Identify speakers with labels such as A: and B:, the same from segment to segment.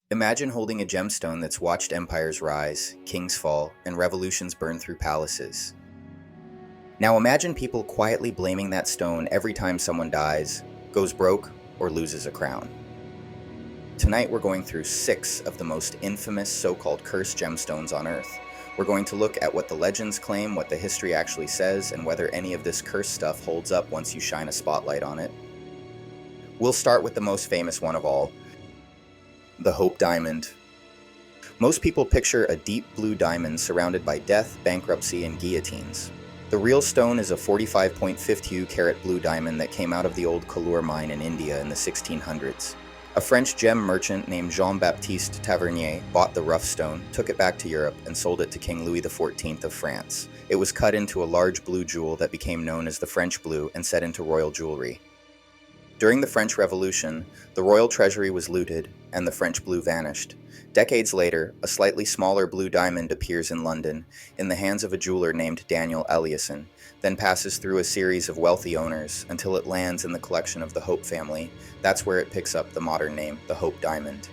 A: Imagine holding a gemstone that's watched empires rise, kings fall, and revolutions burn through palaces. Now imagine people quietly blaming that stone every time someone dies, goes broke, or loses a crown. Tonight we're going through 6 of the most infamous so-called cursed gemstones on Earth. We're going to look at what the legends claim, what the history actually says, and whether any of this cursed stuff holds up once you shine a spotlight on it. We'll start with the most famous one of all, the Hope Diamond. Most people picture a deep blue diamond surrounded by death, bankruptcy, and guillotines. The real stone is a 45.52 carat blue diamond that came out of the old Kollur mine in India in the 1600s. A French gem merchant named Jean-Baptiste Tavernier bought the rough stone, took it back to Europe, and sold it to King Louis XIV of France. It was cut into a large blue jewel that became known as the French blue and set into royal jewelry. During the French Revolution, the royal treasury was looted, and the French blue vanished. Decades later, a slightly smaller blue diamond appears in London, in the hands of a jeweler named Daniel Eliasson, then passes through a series of wealthy owners until it lands in the collection of the Hope family. That's where it picks up the modern name, the Hope Diamond.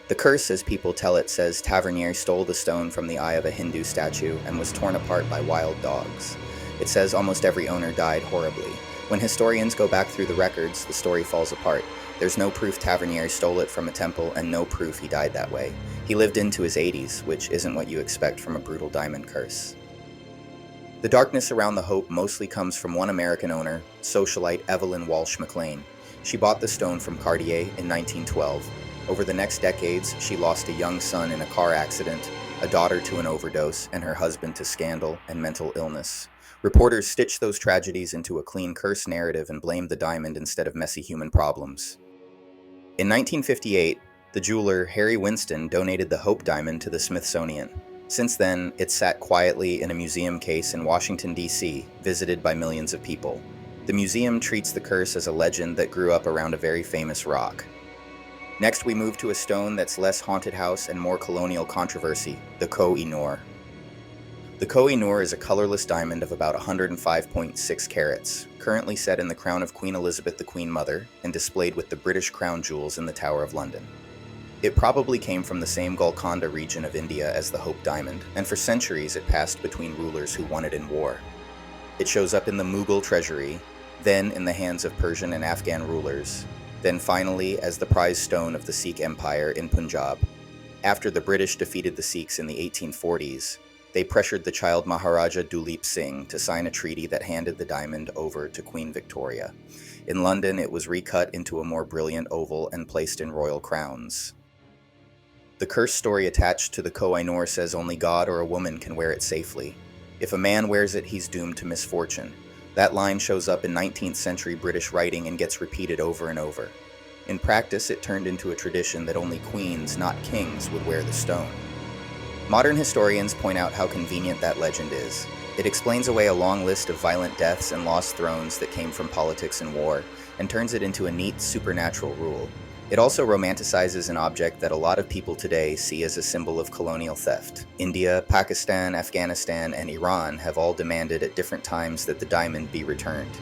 A: The curse, as people tell it, says Tavernier stole the stone from the eye of a Hindu statue and was torn apart by wild dogs. It says almost every owner died horribly. When historians go back through the records, the story falls apart. There's no proof Tavernier stole it from a temple and no proof he died that way. He lived into his 80s, which isn't what you expect from a brutal diamond curse. The darkness around the Hope mostly comes from one American owner, socialite Evelyn Walsh McLean. She bought the stone from Cartier in 1912. Over the next decades, she lost a young son in a car accident, a daughter to an overdose, and her husband to scandal and mental illness. Reporters stitched those tragedies into a clean curse narrative and blamed the diamond instead of messy human problems. In 1958, the jeweler Harry Winston donated the Hope Diamond to the Smithsonian. Since then, it's sat quietly in a museum case in Washington, D.C., visited by millions of people. The museum treats the curse as a legend that grew up around a very famous rock. Next, we move to a stone that's less haunted house and more colonial controversy, the Koh-i-Noor. The Koh-i-Noor is a colorless diamond of about 105.6 carats, currently set in the crown of Queen Elizabeth the Queen Mother and displayed with the British crown jewels in the Tower of London. It probably came from the same Golconda region of India as the Hope Diamond, and for centuries it passed between rulers who won it in war. It shows up in the Mughal treasury, then in the hands of Persian and Afghan rulers, then finally as the prize stone of the Sikh Empire in Punjab. After the British defeated the Sikhs in the 1840s, they pressured the child Maharaja Duleep Singh to sign a treaty that handed the diamond over to Queen Victoria. In London, it was recut into a more brilliant oval and placed in royal crowns. The curse story attached to the Koh-i-Noor says only God or a woman can wear it safely. If a man wears it, he's doomed to misfortune. That line shows up in 19th century British writing and gets repeated over and over. In practice, it turned into a tradition that only queens, not kings, would wear the stone. Modern historians point out how convenient that legend is. It explains away a long list of violent deaths and lost thrones that came from politics and war, and turns it into a neat, supernatural rule. It also romanticizes an object that a lot of people today see as a symbol of colonial theft. India, Pakistan, Afghanistan, and Iran have all demanded at different times that the diamond be returned.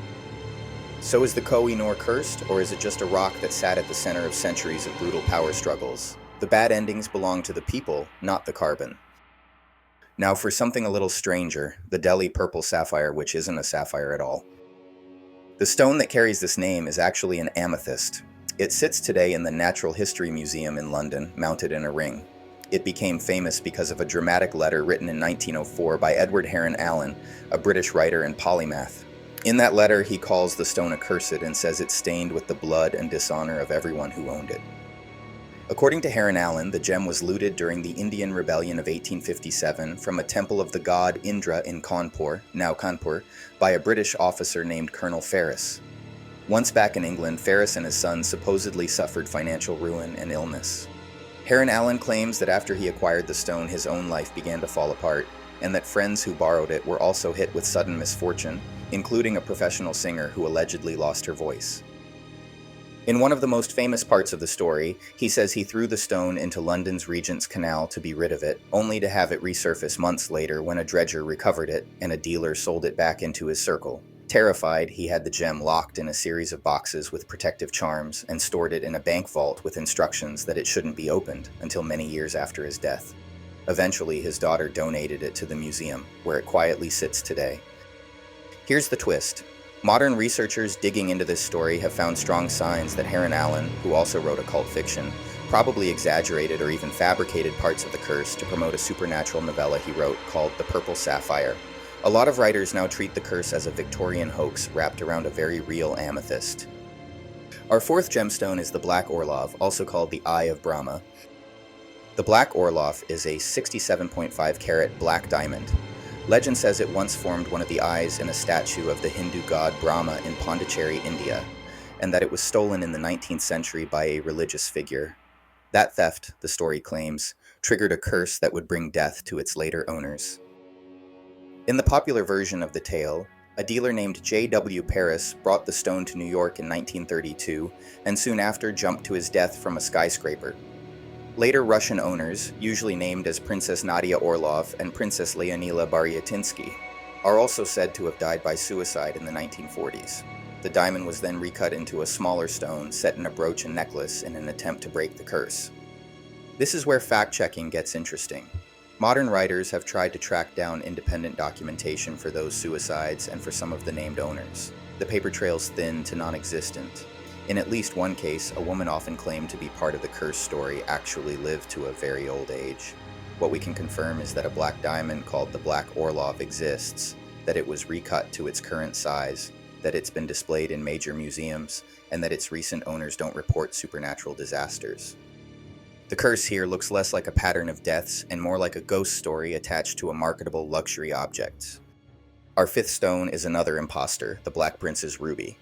A: So is the Koh-i-Noor cursed, or is it just a rock that sat at the center of centuries of brutal power struggles? The bad endings belong to the people, not the carbon. Now for something a little stranger, the Delhi purple sapphire, which isn't a sapphire at all. The stone that carries this name is actually an amethyst. It sits today in the Natural History Museum in London, mounted in a ring. It became famous because of a dramatic letter written in 1904 by Edward Heron Allen, a British writer and polymath. In that letter, he calls the stone accursed and says it's stained with the blood and dishonor of everyone who owned it. According to Heron Allen, the gem was looted during the Indian Rebellion of 1857 from a temple of the god Indra in Kanpur, now Kanpur, by a British officer named Colonel Ferris. Once back in England, Ferris and his son supposedly suffered financial ruin and illness. Heron Allen claims that after he acquired the stone, his own life began to fall apart, and that friends who borrowed it were also hit with sudden misfortune, including a professional singer who allegedly lost her voice. In one of the most famous parts of the story, he says he threw the stone into London's Regent's Canal to be rid of it, only to have it resurface months later when a dredger recovered it and a dealer sold it back into his circle. Terrified, he had the gem locked in a series of boxes with protective charms and stored it in a bank vault with instructions that it shouldn't be opened until many years after his death. Eventually, his daughter donated it to the museum, where it quietly sits today. Here's the twist. Modern researchers digging into this story have found strong signs that Heron Allen, who also wrote occult fiction, probably exaggerated or even fabricated parts of the curse to promote a supernatural novella he wrote called The Purple Sapphire. A lot of writers now treat the curse as a Victorian hoax wrapped around a very real amethyst. Our fourth gemstone is the Black Orlov, also called the Eye of Brahma. The Black Orlov is a 67.5 carat black diamond. Legend says it once formed one of the eyes in a statue of the Hindu god Brahma in Pondicherry, India, and that it was stolen in the 19th century by a religious figure. That theft, the story claims, triggered a curse that would bring death to its later owners. In the popular version of the tale, a dealer named J.W. Paris brought the stone to New York in 1932 and soon after jumped to his death from a skyscraper. Later Russian owners, usually named as Princess Nadia Orlov and Princess Leonila Baryatinsky, are also said to have died by suicide in the 1940s. The diamond was then recut into a smaller stone set in a brooch and necklace in an attempt to break the curse. This is where fact-checking gets interesting. Modern writers have tried to track down independent documentation for those suicides and for some of the named owners. The paper trail's thin to non-existent. In at least one case, a woman often claimed to be part of the curse story actually lived to a very old age. What we can confirm is that a black diamond called the Black Orlov exists, that it was recut to its current size, that it's been displayed in major museums, and that its recent owners don't report supernatural disasters. The curse here looks less like a pattern of deaths and more like a ghost story attached to a marketable luxury object. Our fifth stone is another imposter, the Black Prince's ruby.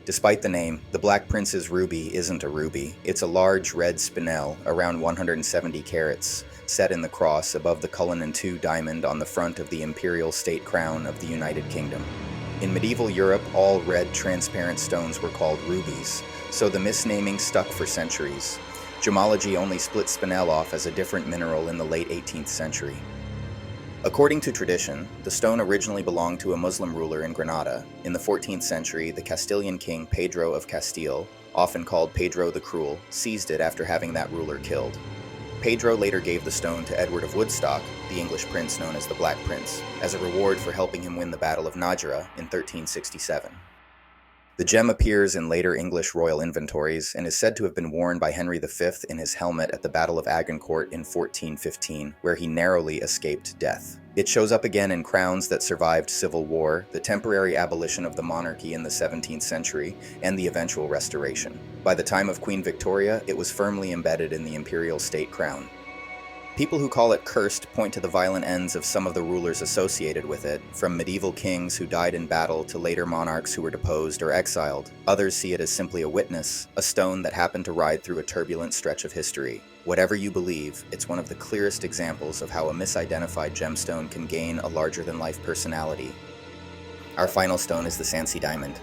A: Despite the name, the Black Prince's ruby isn't a ruby. It's a large red spinel, around 170 carats, set in the cross above the Cullinan II diamond on the front of the imperial state crown of the United Kingdom. In medieval Europe, all red transparent stones were called rubies, so the misnaming stuck for centuries. Gemology only split spinel off as a different mineral in the late 18th century. According to tradition, the stone originally belonged to a Muslim ruler in Granada. In the 14th century, the Castilian king Pedro of Castile, often called Pedro the Cruel, seized it after having that ruler killed. Pedro later gave the stone to Edward of Woodstock, the English prince known as the Black Prince, as a reward for helping him win the Battle of Nájera in 1367. The gem appears in later English royal inventories and is said to have been worn by Henry V in his helmet at the Battle of Agincourt in 1415, where he narrowly escaped death. It shows up again in crowns that survived civil war, the temporary abolition of the monarchy in the 17th century, and the eventual restoration. By the time of Queen Victoria, it was firmly embedded in the imperial state crown. People who call it cursed point to the violent ends of some of the rulers associated with it, from medieval kings who died in battle to later monarchs who were deposed or exiled. Others see it as simply a witness, a stone that happened to ride through a turbulent stretch of history. Whatever you believe, it's one of the clearest examples of how a misidentified gemstone can gain a larger-than-life personality. Our final stone is the Sancy diamond.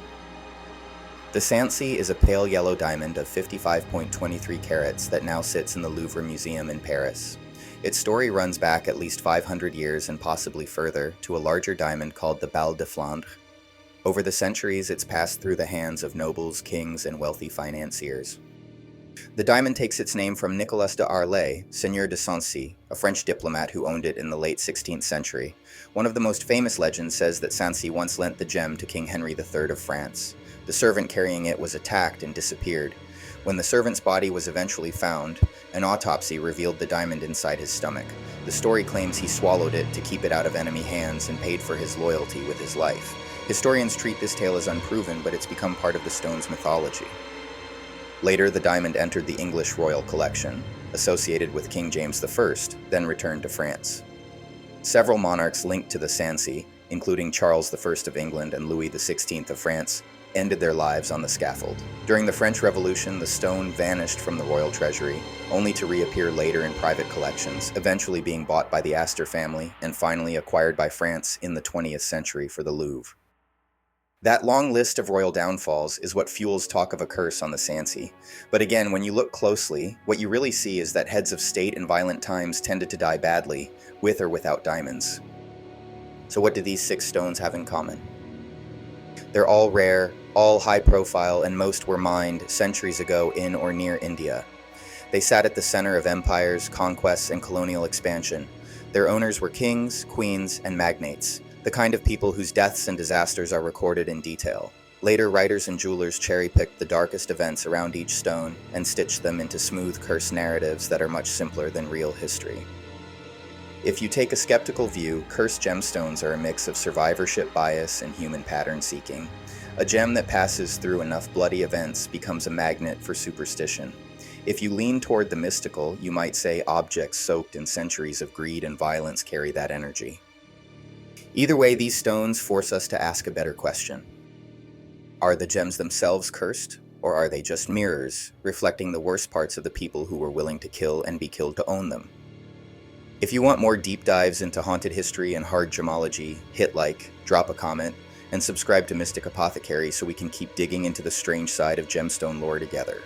A: The Sancy is a pale yellow diamond of 55.23 carats that now sits in the Louvre Museum in Paris. Its story runs back at least 500 years and possibly further to a larger diamond called the Bal de Flandre. Over the centuries, it's passed through the hands of nobles, kings, and wealthy financiers. The diamond takes its name from Nicolas de Harlay, Seigneur de Sancy, a French diplomat who owned it in the late 16th century. One of the most famous legends says that Sancy once lent the gem to King Henry III of France. The servant carrying it was attacked and disappeared. When the servant's body was eventually found, an autopsy revealed the diamond inside his stomach. The story claims he swallowed it to keep it out of enemy hands and paid for his loyalty with his life. Historians treat this tale as unproven, but it's become part of the stone's mythology. Later, the diamond entered the English royal collection, associated with King James I, then returned to France. Several monarchs linked to the Sancy, including Charles I of England and Louis XVI of France, ended their lives on the scaffold. During the French Revolution, the stone vanished from the royal treasury, only to reappear later in private collections, eventually being bought by the Astor family and finally acquired by France in the 20th century for the Louvre. That long list of royal downfalls is what fuels talk of a curse on the Sancy. But again, when you look closely, what you really see is that heads of state in violent times tended to die badly, with or without diamonds. So what do these 6 stones have in common? They're all rare, all high profile, and most were mined centuries ago in or near India. They sat at the center of empires, conquests, and colonial expansion. Their owners were kings, queens, and magnates, the kind of people whose deaths and disasters are recorded in detail. Later, writers and jewelers cherry-picked the darkest events around each stone and stitched them into smooth, cursed narratives that are much simpler than real history. If you take a skeptical view, cursed gemstones are a mix of survivorship bias and human pattern seeking. A gem that passes through enough bloody events becomes a magnet for superstition. If you lean toward the mystical, you might say objects soaked in centuries of greed and violence carry that energy. Either way, these stones force us to ask a better question. Are the gems themselves cursed, or are they just mirrors, reflecting the worst parts of the people who were willing to kill and be killed to own them? If you want more deep dives into haunted history and hard gemology, hit like, drop a comment, and subscribe to Mystic Apothecary so we can keep digging into the strange side of gemstone lore together.